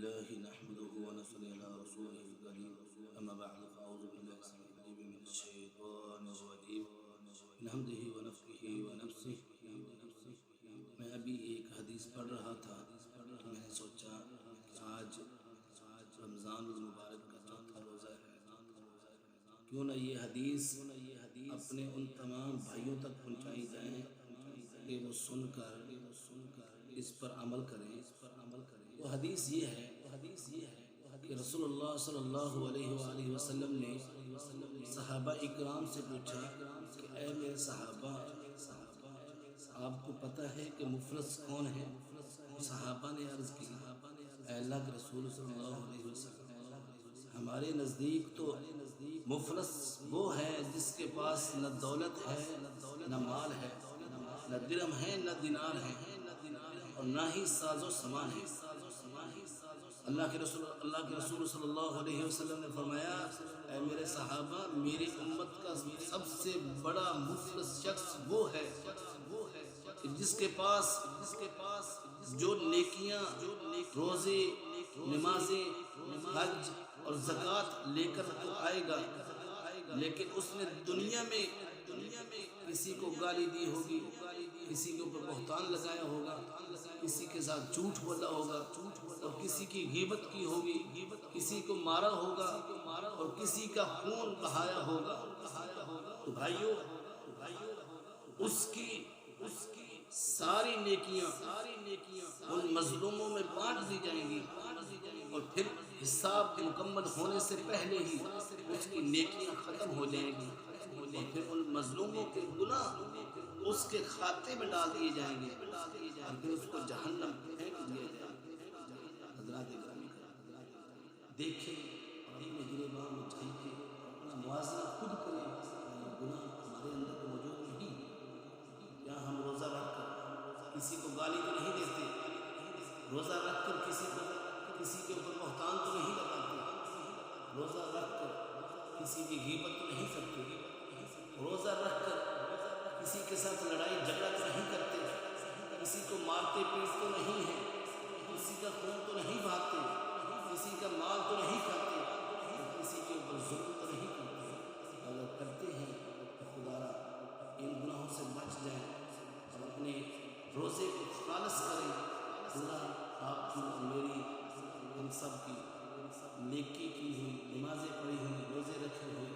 لله نحمده ونصلي على رسوله الكريم أما بعد فأعوذ بالله السميع العليم من الشيطان الرجيم من حمده ونفخه ونفسه میں ابھی ایک حدیث پڑھ رہا تھا تو میں نے سوچا کہ آج رمضان المبارک کا چوتھا روزہ ہے، کیوں نہ یہ حدیث اپنے ان تمام بھائیوں تک پہنچائی جائیں کہ وہ سن کر اس پر عمل کریں۔ وہ حدیث یہ ہے کہ رسول اللہ صلی اللہ علیہ وآلہ وسلم نے صحابہ اکرام سے پوچھا کہ اے میرے صحابہ، آپ کو پتہ ہے کہ مفلس کون ہے؟ صحابہ نے عرض کی اے اللہ کے رسول صلی اللہ علیہ وسلم، ہمارے نزدیک تو مفلس وہ ہے جس کے پاس نہ دولت ہے نہ مال ہے، نہ درہم ہے نہ دینار ہے اور نہ ہی ساز و سامان ہے۔ اللہ کے رسول صلی اللہ علیہ وسلم نے فرمایا اے میرے صحابہ، میری امت کا سب سے بڑا مفلس شخص وہ ہے جس کے پاس جو نیکیاں، روزے، نمازیں، حج اور زکوٰۃ لے کر تو آئے گا، لیکن اس نے دنیا میں کسی کو گالی دی ہوگی، کسی کے اوپر بہتان لگایا ہوگا، کسی کے ساتھ جھوٹ بولا ہوگا اور کسی کی غیبت کی ہوگی، کسی کو مارا ہوگا اور کسی کا خون بہایا ہوگا۔ تو بھائیو، اس کی ساری نیکیاں ان مظلوموں میں بانٹ دی جائیں گی اور پھر حساب مکمل ہونے سے پہلے ہی اس کی نیکیاں ختم ہو جائیں گی اور پھر ان مظلوموں کے گناہ اس کے کھاتے میں ڈال دیے جائیں گے اور پھر اس کو جہنم پھینک دیا جائے گا۔ حضرات گرامی دیکھیں اور اپنے گریباں میں جھانکیں، اپنا موازنہ خود کریں۔ یہ گناہ ہمارے اندر تو موجود نہیں؟ کیا ہم روزہ رکھ کر کسی کو گالی تو نہیں دیتے؟ روزہ رکھ کر کسی کے اوپر بہتان تو نہیں لگاتے؟ روزہ رکھ کر کسی کی غیبت تو نہیں کرتے؟ روزہ رکھ کر کسی کے ساتھ لڑائی جھگڑا تو نہیں کرتے؟ کسی کو مارتے پیٹتے نہیں ہیں؟ کسی کا خون تو نہیں بہاتے؟ کسی کا مال تو نہیں کھاتے؟ کسی کے اوپر ظلم تو نہیں کرتے؟ اگر کرتے ہیں تو خدا ان گناہوں سے بچ جائیں اور اپنے روزے کو خالص کریں۔ اللہ آپ کی اور میری، ہم سب کی نیکی کی ہوئی، نمازیں پڑھی ہوئی، روزے رکھے ہوئے